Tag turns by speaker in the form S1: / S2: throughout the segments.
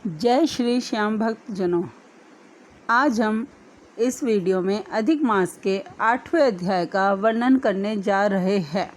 S1: जय श्री श्याम भक्तजनों। आज हम इस वीडियो में अधिक मास के 8वें अध्याय का वर्णन करने जा रहे हैं।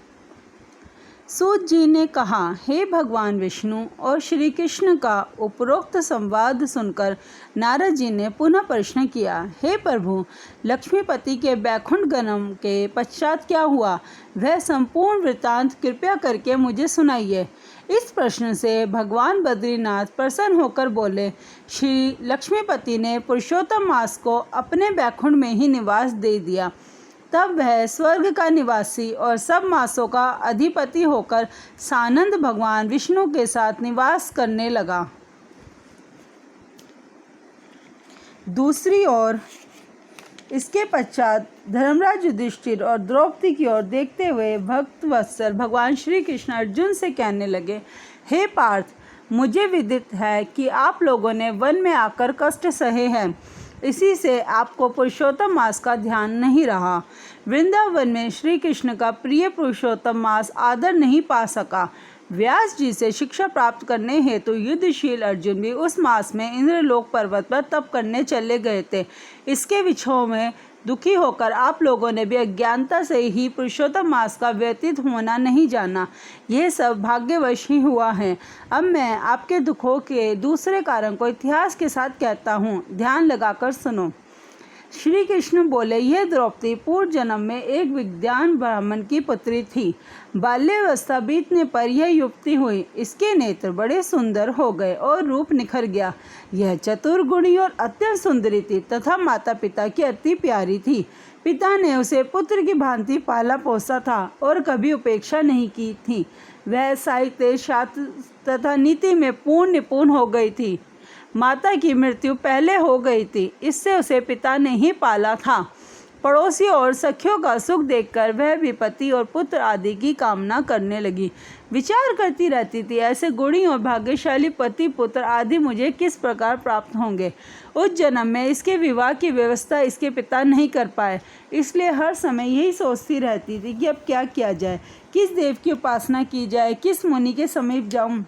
S1: सूत जी ने कहा, हे भगवान विष्णु और श्री कृष्ण का उपरोक्त संवाद सुनकर नारद जी ने पुनः प्रश्न किया, हे प्रभु, लक्ष्मीपति के बैकुंठ गमन के पश्चात क्या हुआ, वह संपूर्ण वृत्तांत कृपया करके मुझे सुनाइए। इस प्रश्न से भगवान बद्रीनाथ प्रसन्न होकर बोले, श्री लक्ष्मीपति ने पुरुषोत्तम मास को अपने बैकुंठ में ही निवास दे दिया। तब वह स्वर्ग का निवासी और सब मासों का अधिपति होकर सानंद भगवान विष्णु के साथ निवास करने लगा। दूसरी ओर इसके पश्चात धर्मराज युधिष्ठिर और द्रौपदी की ओर देखते हुए भक्त वत्सल भगवान श्री कृष्ण अर्जुन से कहने लगे, हे पार्थ, मुझे विदित है कि आप लोगों ने वन में आकर कष्ट सहे हैं, इसी से आपको पुरुषोत्तम मास का ध्यान नहीं रहा। वृंदावन में श्री कृष्ण का प्रिय पुरुषोत्तम मास आदर नहीं पा सका। व्यास जी से शिक्षा प्राप्त करने हेतु युद्धशील अर्जुन भी उस मास में इंद्रलोक पर्वत पर तप करने चले गए थे। इसके विछोह में दुखी होकर आप लोगों ने भी अज्ञानता से ही पुरुषोत्तम मास का व्यतीत होना नहीं जाना। यह सब भाग्यवश ही हुआ है। अब मैं आपके दुखों के दूसरे कारण को इतिहास के साथ कहता हूँ, ध्यान लगाकर सुनो। श्री कृष्ण बोले, यह द्रौपदी पूर्व जन्म में एक विद्वान ब्राह्मण की पुत्री थी। बाल्यावस्था बीतने पर यह युवती हुई। इसके नेत्र बड़े सुंदर हो गए और रूप निखर गया। यह चतुर, गुणी और अत्यंत सुंदरी थी तथा माता पिता की अति प्यारी थी। पिता ने उसे पुत्र की भांति पाला पोसा था और कभी उपेक्षा नहीं की थी। वह साहित्य, शास्त्र तथा नीति में पूर्ण निपुण हो गई थी। माता की मृत्यु पहले हो गई थी, इससे उसे पिता ने ही पाला था। पड़ोसी और सखियों का सुख देखकर वह भी पति और पुत्र आदि की कामना करने लगी। विचार करती रहती थी, ऐसे गुणी और भाग्यशाली पति पुत्र आदि मुझे किस प्रकार प्राप्त होंगे। उस जन्म में इसके विवाह की व्यवस्था इसके पिता नहीं कर पाए, इसलिए हर समय यही सोचती रहती थी कि अब क्या किया जाए, किस देव की उपासना की जाए, किस मुनि के समीप जाऊँ,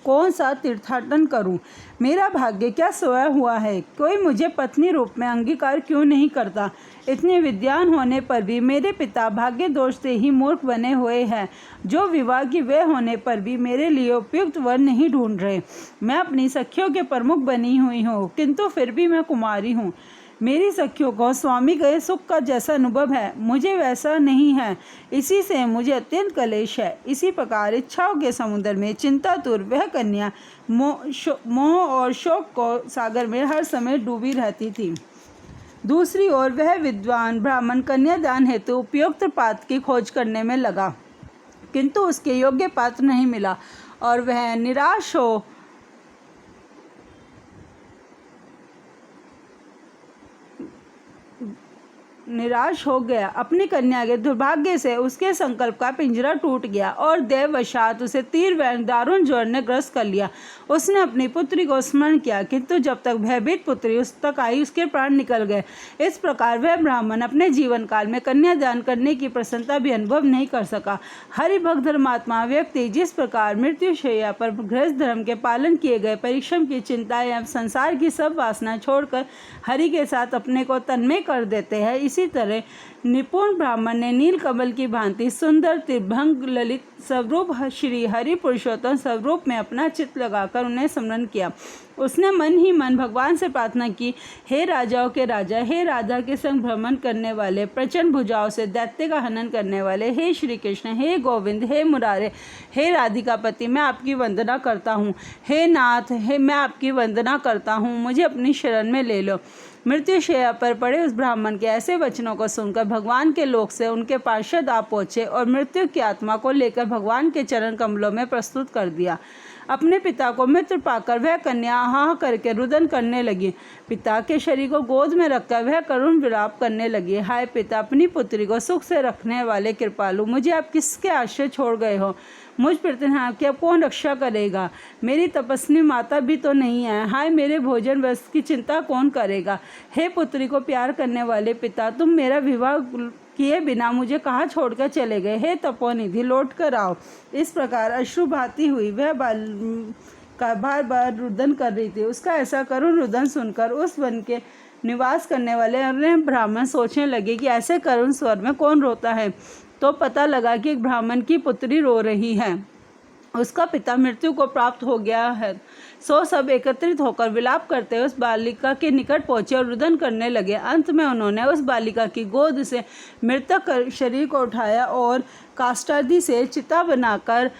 S1: कौन सा तीर्थाटन करूं, मेरा भाग्य क्या सोया हुआ है, कोई मुझे पत्नी रूप में अंगीकार क्यों नहीं करता। इतने विद्वान होने पर भी मेरे पिता भाग्य दोष से ही मूर्ख बने हुए हैं, जो विवाह की वे होने पर भी मेरे लिए उपयुक्त वर नहीं ढूंढ रहे। मैं अपनी सखियों के प्रमुख बनी हुई हूँ, किंतु फिर भी मैं कुमारी हूँ। मेरी सखियों को स्वामी गए सुख का जैसा अनुभव है, मुझे वैसा नहीं है, इसी से मुझे अत्यंत कलेश है। इसी प्रकार इच्छाओं के समुद्र में चिंतातुर वह कन्या मोह और शोक को सागर में हर समय डूबी रहती थी। दूसरी ओर वह विद्वान ब्राह्मण कन्यादान हेतु उपयुक्त पात्र की खोज करने में लगा, किंतु उसके योग्य पात्र नहीं मिला और वह निराश हो गया। अपनी कन्या के दुर्भाग्य से उसके संकल्प का पिंजरा टूट गया और देववशात उसे तीर व दारुण ज्वर ने ग्रस्त कर लिया। उसने अपनी पुत्री को स्मरण किया, किंतु जब तक भयभीत पुत्री उस तक आई, उसके प्राण निकल गए। इस प्रकार वह ब्राह्मण अपने जीवन काल में कन्यादान करने की प्रसन्नता भी अनुभव नहीं कर सका। हरिभक्त धर्मात्मा व्यक्ति जिस प्रकार मृत्युशैया पर गृहस्थ धर्म के पालन किए गए परिश्रम की चिंता एवं संसार की सब वासना छोड़कर हरि के साथ अपने को तन्मय कर देते हैं, इसी तरह निपुण ब्राह्मण ने नीलकमल की भांति सुंदर त्रिभंग ललित स्वरूप श्री हरि पुरुषोत्तम स्वरूप में अपना चित्त लगाकर उन्हें स्मरण किया। उसने मन ही मन भगवान से प्रार्थना की, हे राजाओं के राजा, हे राधा के संग भ्रमण करने वाले, प्रचंड भुजाओं से दैत्य का हनन करने वाले, हे श्री कृष्ण, हे गोविंद, हे मुरारे, हे राधिकापति, मैं आपकी वंदना करता हूँ। हे नाथ, मैं आपकी वंदना करता हूँ, मुझे अपनी शरण में ले लो। मृत्युशैया पर पड़े उस ब्राह्मण के ऐसे वचनों को सुनकर भगवान के लोक से उनके पार्षद आ पहुँचे और मृत्यु की आत्मा को लेकर भगवान के चरण कमलों में प्रस्तुत कर दिया। अपने पिता को मित्र पाकर वह कन्या हाँ करके रुदन करने लगी। पिता के शरीर को गोद में रखकर वह करुण विलाप करने लगी, हाय पिता, अपनी पुत्री को सुख से रखने वाले कृपालु, मुझे आप किसके आश्रय छोड़ गए हो। मुझ प्रतिहार की अब कौन रक्षा करेगा। मेरी तपस्वी माता भी तो नहीं है। हाय मेरे भोजन वस्त्र की चिंता कौन करेगा। हे पुत्री को प्यार करने वाले पिता, तुम मेरा विवाह किए बिना मुझे कहाँ छोड़कर चले गए। हे तपोनिधि, लौट कर आओ। इस प्रकार अश्रु बहाती हुई वह का बार बार रुदन कर रही थी। उसका ऐसा करुण रुदन सुनकर उस वन के निवास करने वाले अन्य ब्राह्मण सोचने लगे कि ऐसे करुण स्वर में कौन रोता है। तो पता लगा कि एक ब्राह्मण की पुत्री रो रही है, उसका पिता मृत्यु को प्राप्त हो गया है। सो सब एकत्रित होकर विलाप करते हुए उस बालिका के निकट पहुंचे और रुदन करने लगे। अंत में उन्होंने उस बालिका की गोद से मृतक शरीर को उठाया और काष्ठादि से चिता बनाकर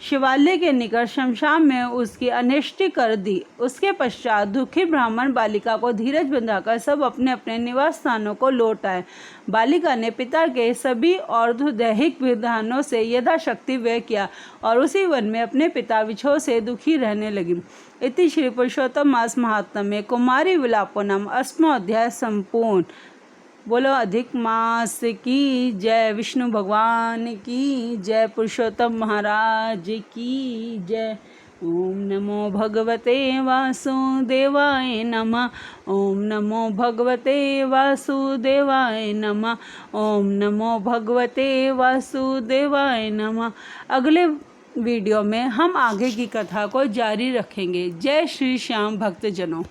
S1: शिवालय के निकट शमशान में उसकी अन्येष्टि कर दी। उसके पश्चात दुखी ब्राह्मण बालिका को धीरज बंधाकर सब अपने अपने निवास स्थानों को लौट आए। बालिका ने पिता के सभी और्ध्वदैहिक विधानों से यथाशक्ति व्यय किया और उसी वन में अपने पिता विछोह से दुखी रहने लगी। इति श्री पुरुषोत्तम मास महात्म्य में कुमारी विलापो नाम 8वां अध्याय संपूर्ण। बोलो अधिक मास की जय, विष्णु भगवान की जय, पुरुषोत्तम महाराज की जय। ओम नमो भगवते वासुदेवाय नमः। ओम नमो भगवते वासुदेवाय नमः। ओम नमो भगवते वासुदेवाय नमः। अगले वीडियो में हम आगे की कथा को जारी रखेंगे। जय श्री श्याम भक्तजनों।